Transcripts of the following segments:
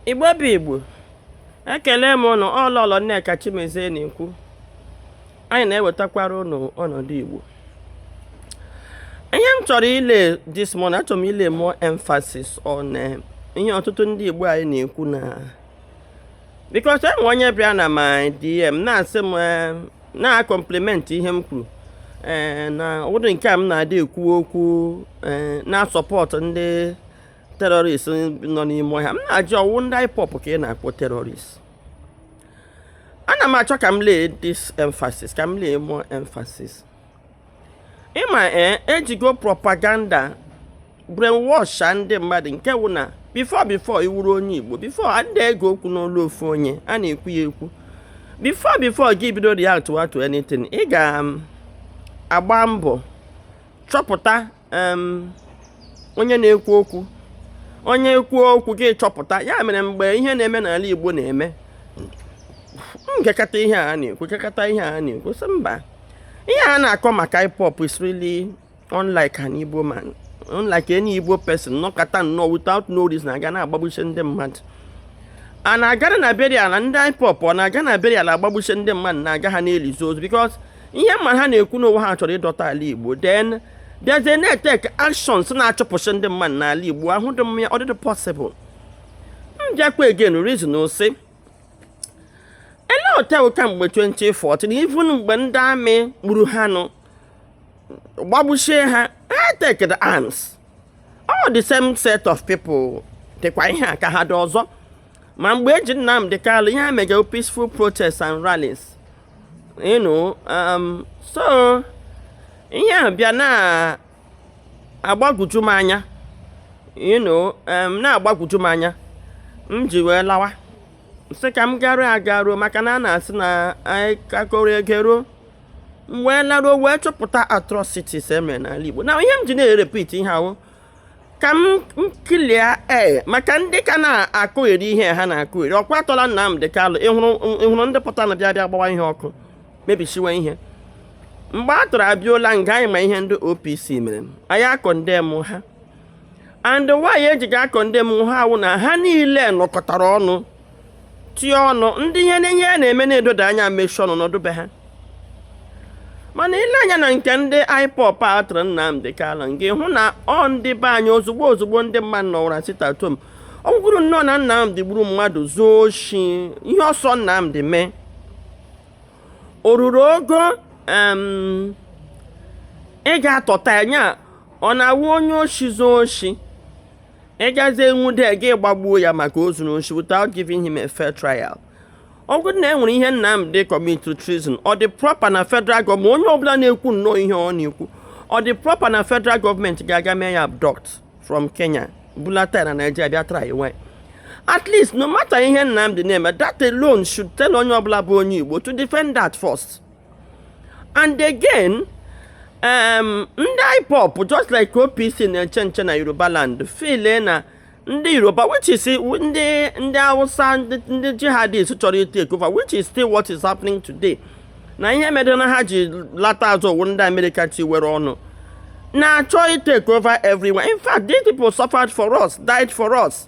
Igbo bụ Igbo, ekele m ụnụ ọlọlọ Nneka Chimezie na-ekwu. Anyị na-ewetakwara ụnụ ọnọdụ Igbo. Ihe m chọrọ ile this morning, achọrọ m ile more emphasis on ihe ọtụtụ ndị Igbo anyị na-ekwu na because enwe onye bịa na my DM na-asị m na-compliment ihe m kwuru na ụdị nke a m na-adị ekwu okwu na-support ndị terrorists nọ n'ime ọhịa. M na-ajụ ọwụ ndị ipob ka ị na-akpọ terrorists. Ana m achọ ka m lee this emphasis, ka m lee more emphasis. Ịma ejigo propaganda brainwash ndị mmadụ nke wụ na before iwuru onye Igbo, before ndị ego okwu n'olu ofu onye a na-ekwu ya ekwu, before gị bido react to anything, ị ga-agba mbọ chọpụta onye na-ekwu okwu, onye ekwu okwu gị chọpụta. Ya mere mgbe ihe na-eme n'ala Igbo na-eme, nkekata ihe a na-ekwu, sị mba, ihe a na-akọ maka hip-hop is really unlike an Igbo man, unlike any Igbo person, nọkata nnọọ without no reason aga na-agbagbuche ndị mmadụ. A na-agara na burial na ndị hip-hop, ọ na-aga na burial agbagbuche ndị mmadụ na-aga ha n'elizi ozu because ihe mma ha na-ekwu n'onwe ha chọrọ ịdọta ala Igbo. Then there's a network actions na-achọpụcha ndị mmadụ n'ala Igbo. Ahụdị m ya, ọ dịdị possible. M jakwa again reason o si ele hotel kamgbe 2014, even mgbe ndị amị gburu ha nụ gbagbuchie ha, I take the arms. All the same set of people dịkwa ihe aka ha dị ọzọ. Ma mgbe eji Nnamdi Kanu ihe ha mega peaceful protests and rallies, you know, so ihe a bịa na-agbagwoju m anya, you know, na-agbagwoju m anya. M ji wee lawa sị ka m agaruo maka na a na-asị na akọrọ egero. M wee laruo wee chọpụta atrocities emere n'ala Igbo. Na ihe m ji na-repeat ihe ahụ ka m kilia maka ndị ka na-akụgheri ihe ha na-akụgheri. Ọkwa atọla Nnamdi Kanu, ịhụrụ ndị pụta na bịa gbawa ihe ọkụ, mebisiwe ihe. Mgbe a tụrụ abịola nga anyị ma ihe ndị OPC mere, anyị akọndem ha. And why eji ga-akọndem ha awụ na ha niile nọkọtara ọnụ tie ọnụ, ndị ihe na-eme na-edoda anya mechi ọnụ n'ọdụbe ha. Mana ile anya na nke ndị ipob a tụrụ Nnamdi Kanu, nga hụ na ọ ndị be anyị ozugbo ndị mmadụ nọwara site atom. Ọ gwụrụ nnọọ na Nnamdi gburu mmadụ, zuo oshi, ihe ọsọ Nnamdi mee. O ruru ogo ị ga-atọta anya ọ na-awụ onye oshi zuo oshi, ị gazie nwude gị gbagbuo ya maka o zuru oshi without giving him a fair trial. Ọ bụrụ na enwere ihe Nnamdi commit to treason, ọ dị proper na federal government, onye ọbụla na-ekwu nnọọ ihe ọ na-ekwu, ọ dị proper na federal government ga-aga mee ya abduct from Kenya bulata na Nigeria bịa try iwe. At least no matter ihe Nnamdi na-eme, that alone should tell onye ọbụla bụ onye Igbo to defend that first. And again, ndị ipob just like OPC na-eche nche na Yoruba land feel na ndị Yoruba, which is ndị Hausa, ndị jihadists chọrọ take over, which is still what is happening today. Na ihe mere na ha ji lata azụ owu ndị America chi were ọnụ na-achọ take over everywhere. In fact, these people suffered for us, died for us.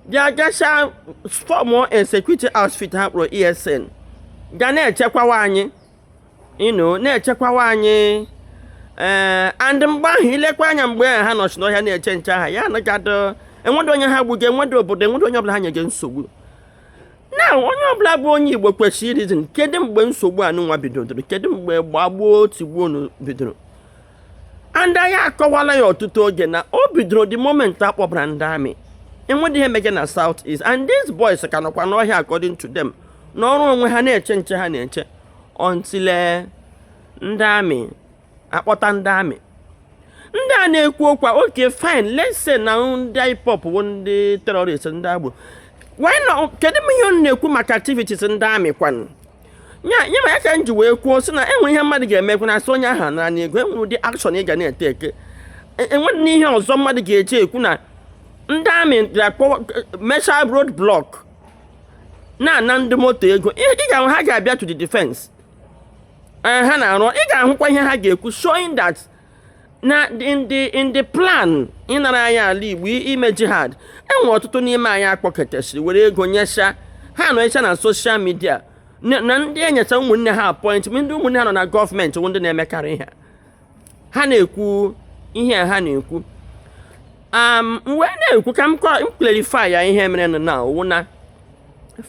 Bịa gasha form insecurity outfit ha kpọrọ ESN ga na-echekwawa anyị, you know, na-echekwawa anyị. And mgbe ahụ ilekwa anya mgbe ha nọchi n'ọhịa na-eche nche aha ya anagadị enwedo onye ha gbuge, enwedo obodo, enwedo onye ọbụla ha nyege nsogbu. Na onye ọbụla bụ onye Igbo kwesịrị reason kedu mgbe nsogbu anụnwa bidoro, kedu mgbe gbagbuo tigbuo bidoro. And anyị akọwala ya ọtụtụ oge na o bidoro the moment a kpọbara ndị amị. Enwedo ihe mege na South East, and these boys ka nọkwa n'ọhịa according to them n'ọrụ onwe ha na-eche nche ha na-eche until ndị amị akpọta ndị amị. Ndị a na-ekwu okwa, okay fine, let's say na ndị hip-hop bụ ndị terrorists, ndị agboro. Why not? Kedu m ihe ọ na-ekwu maka activities ndị amị kwanụ? Nye ma ya ka m ji wee kwuo sị na enwe ihe mmadụ ga-emekwu na asị onye aha na ego, enwere ụdị action ị ga na-ete eke. Enwere n'ihe ọzọ mmadụ ga-eji ekwu na ndị amị ga-akpọ mecha road block na ndị moto ego. Ị ga-ahụ ha ga-abịa to the defense. Ha na-arụ, ị ga-ahụkwa ihe ha ga-ekwu showing that na in the plan ịnara anyị ala Igbo ime jihad enwe ọtụtụ n'ime anyị akpọkọtasịrị were ego nyesha ha nọ echa na social media na ndị enyecha ụmụnne ha appointment ndị ụmụnne ha nọ na gọọmenti ndị na-emekarị ha na-ekwu ihe ha na-ekwu wee na-ekwu ka m clarify ya ihe mere na owu na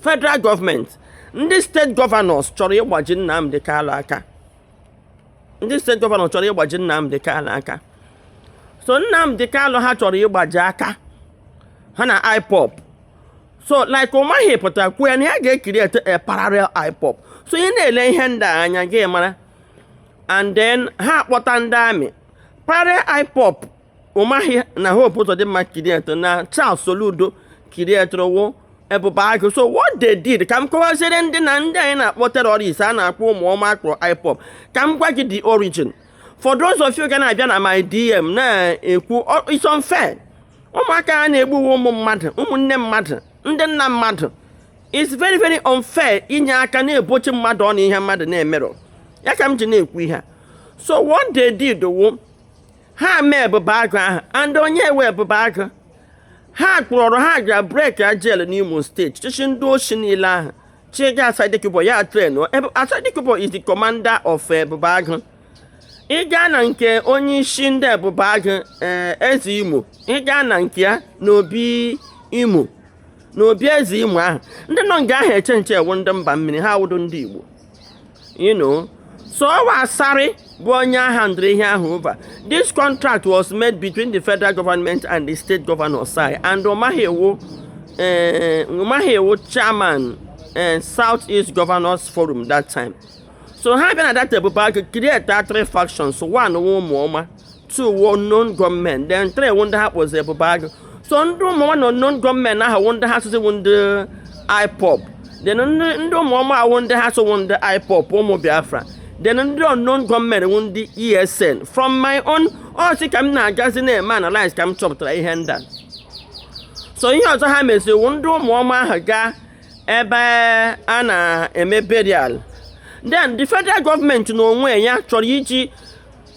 federal gọọmenti ndị steeti gọvanọs chọrọ ịgbaji Nnamdi Kanu aka so Nnamdi Kanu ha chọrọ ịgbaji aka ha na ipob so like ụmaghị pụtara kwuo ya na ya ga-ekiri a parallel ipob so ị na-ele ihe ndị anya gị mara and then ha akpọta ndị amị parallel ipob ụmaghị na Hope Uzodimma kirietụ na Charles Soludo kirietụwo ebube agụ so what they did ka m kọwazire ndị anyị na-akpọ terrorist a na-akpọ ụmụọma akpọrọ ipob ka m gwa gị the origin for those of you ga na-abịa na my DM na-ekwu it's unfair ụmụaka ha na-egbuwe ụmụ mmadụ ụmụnne mmadụ ndị nna mmadụ it's very very unfair inye aka na-ebochi mmadụ ọ na ihe mmadụ na-emerụ ya ka m ji na-ekwu ihe so what they did wo ha mee ebube agụ ahụ and onye ewe ebube agụ ha kpọrọ ha ga break jail n'Imo steeti chichi ndị oshi niile ahụ Chiga Asari Doubt ya train Asari Doubt is the commander of ebube agụ ị gaa na nke onye isi ndị ebube agụ eze Imo ị gaa na nke ya n'obi Imo n'obi eze Imo ahụ ndị nọ nga ahụ eche nche ewu ndị mba mmiri ha wụdo ndị Igbo so Asari bụ onye agha ndịrị ihe ahụ over. This contract was made between the federal government and the state governor side and Umahiwo chairman Southeast Governors Forum that time. So having at that table create three factions. One Umuoma, two unknown government, then three wonder hat was a bag. So one unknown government now wonder has to wonder ipob. Then Moma wonder has to wonder ipob, Omo Biafra. Then unknown government won the ESN. From my own, oh, see, come now, just in a man, alive, come chop to a hand. So here also have a wonder Moma Haga, Eba, Anna, Eme burial. Then the federal government no way actually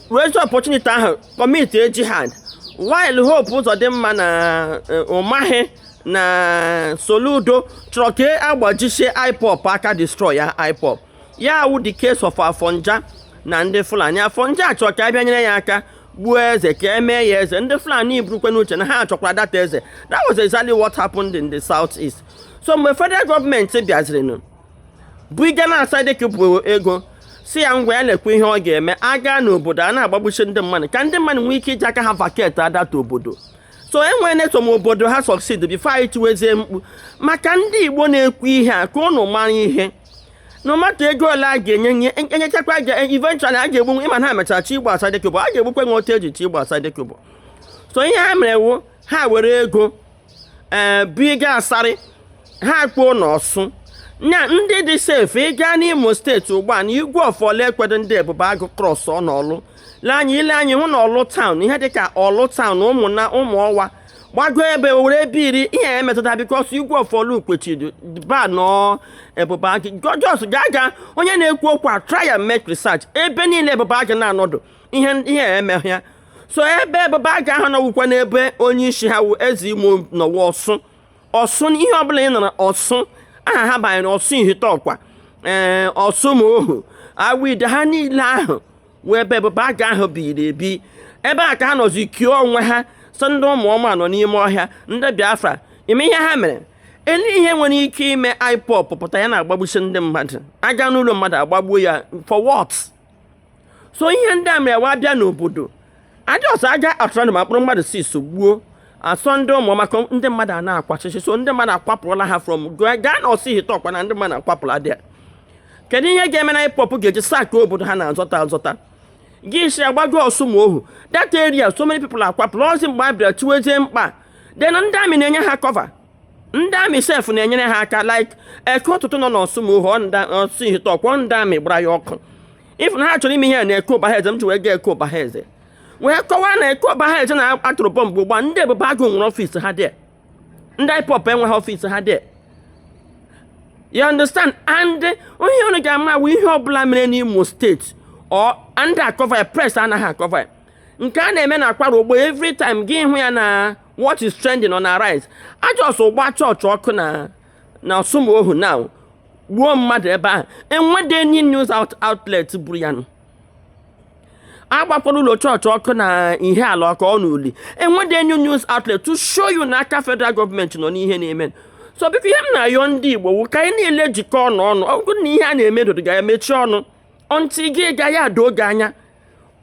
raise opportunity to commit a jihad. While Hope Uzodimma na Umahi na Soludo troke agbajishe ipob aka destroy ya ipob. Ya wu the case of Afonja na ndị Fulani. Afonja achọ ka abịa nyere ya aka gbuo eze ka eme ya eze. Ndị Fulani iburukwe n'uche na ha achọkwara that eze. That was exactly what happened in the southeast. So mgbe federal government bịaziri nụ bụ ije na-Asari Doubt ego si ya ngwa ya na-ekwu ihe ọ ga-eme aga n'obodo a na-agbagbuchi ndị mmadụ ka ndị mmadụ nwee ike iji aka ha vacate adata obodo. So enwere netom obodo ha succeed before anyị tiwezie mkpu maka ndị Igbo na-ekwu ihe a ka ụnụ mara ihe no matter ego ole a ga-enye enyechakwa eventually a ga-egbu ịma na ha mechara chi igbo Asari Doubt a ga-egbukwe nwe otu eji chi igbo Asari Doubt. So ihe ha mere wu ha were ego biga Asari ha kpoo n'Ọsụ na ndị dị safe ị gaa n'Imo steeti ugbu a na igwe ọfọle ekwedo ndị ebube agụ cross ọ n'Ọlụ ile anyị hụ na Ọlụ town ihe dịka Ọlụ town ụmụnna ụmụọwa gbago ebe were ebe iri ihe emetụta because igwe ọfọle ukpechiri ba nọ ebube agụ just ga onye na-ekwu okwu try and make research ebe niile ebube agụ na-anọdụ ihe eme ya. So ebe ebube agụ ahụ nọwụkwa n'ebe onye isi ha wu eze Imo nọwa Ọsụ ihe ọbụla ị nọ na Ọsụ aha ha banyere Ọsụ Ihitọkwa Ọsụ Mohu Awide ha niile ahụ wee ebe ebube agụ ahụ biri ebi ebe a ka ha nọzi kio onwe ha so ndị ụmụọma nọ n'ime ọhịa ndị Biafra ime ihe ha mere ele ihe nwere ike ime ipob pụta ya na-agbagbusi ndị mmadụ aga n'ụlọ mmadụ agbagbuo ya for what? So ihe ndị a mere wa bịa n'obodo adị ọsọ aga atụrụ ma kpụrụ mmadụ si sogbuo asọ ndị ụmụọma ka ndị mmadụ a na-akwachichi so ndị mmadụ akwapụrụla ha from gaa na Ọsụ Ihitọkwa na ndị mmadụ akwapụla dị. Kedu ihe ga-eme na ipob ga-eji saka obodo ha na-azọta gị isi agbago Ọsụ Mohu that area so many people akwapụla ozi mgbe a bịara chiwezie mkpa then ndị amị na-enye ha cover ndị amị sef na-enyere ha aka like eke ụtụtụ nọ n'Ọsụ Mohu Ọsụ Ihitọkwa ndị amị gbara ya ọkụ if na ha chọrọ ime ihe na Eke Ụbahaeze m ji wee gaa Eke Ụbahaeze wee kọwaa na Eke Ụbahaeze na-atụrụ bọmbụ ugbu a ndị ebube agụ nwere ọfịs ha dị ndị ipob enweghị ọfịs ha dị. You understand? And onye ọrụ ga-ama wụ ihe ọbụla mere n'Imo steeti or under cover press anaghị cover nke a na-eme na akwara ogbo every time gị hụ ya na what is trending on arise ajọsọ gba chọọchị ọkụ na Ọsụmohu now gbuo mmadụ ebe ahụ enwede any news outlet buru ya nụ agbapụrụ ụlọ chọọchị ọkụ na ihe ala ọkụ ọ n'uli enwede any news outlet to show you na aka federal government nọ n'ihe na-eme so biko ihe m na-ayọ ndị Igbo wụ ka anyị niile jikọọ ọnụ ọ bụrụ na ihe a na-eme dodo ga-emechi ọnụ ọntị gị gaghị ada oge anya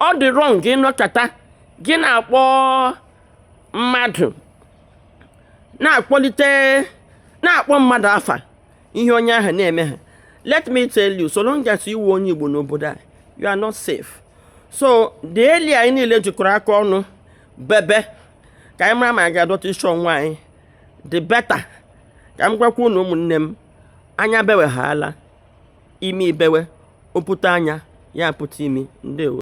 ọ dị wrong gị nọkọta gị na-akpọ mmadụ na-akpọ mmadụ afa ihe onye ahụ na-eme ha let me tell you so long as iwu onye Igbo n'obodo a you are not safe so the earlier anyị niile jikọrọ aka ọnụ bebe ka anyị mara ma anyị ga-adọta isi ọnwa anyị the better ka m gwakwa unu ụmụnne m anya bewe ha ala imi bewe opụta anya ya pụta imi ndewo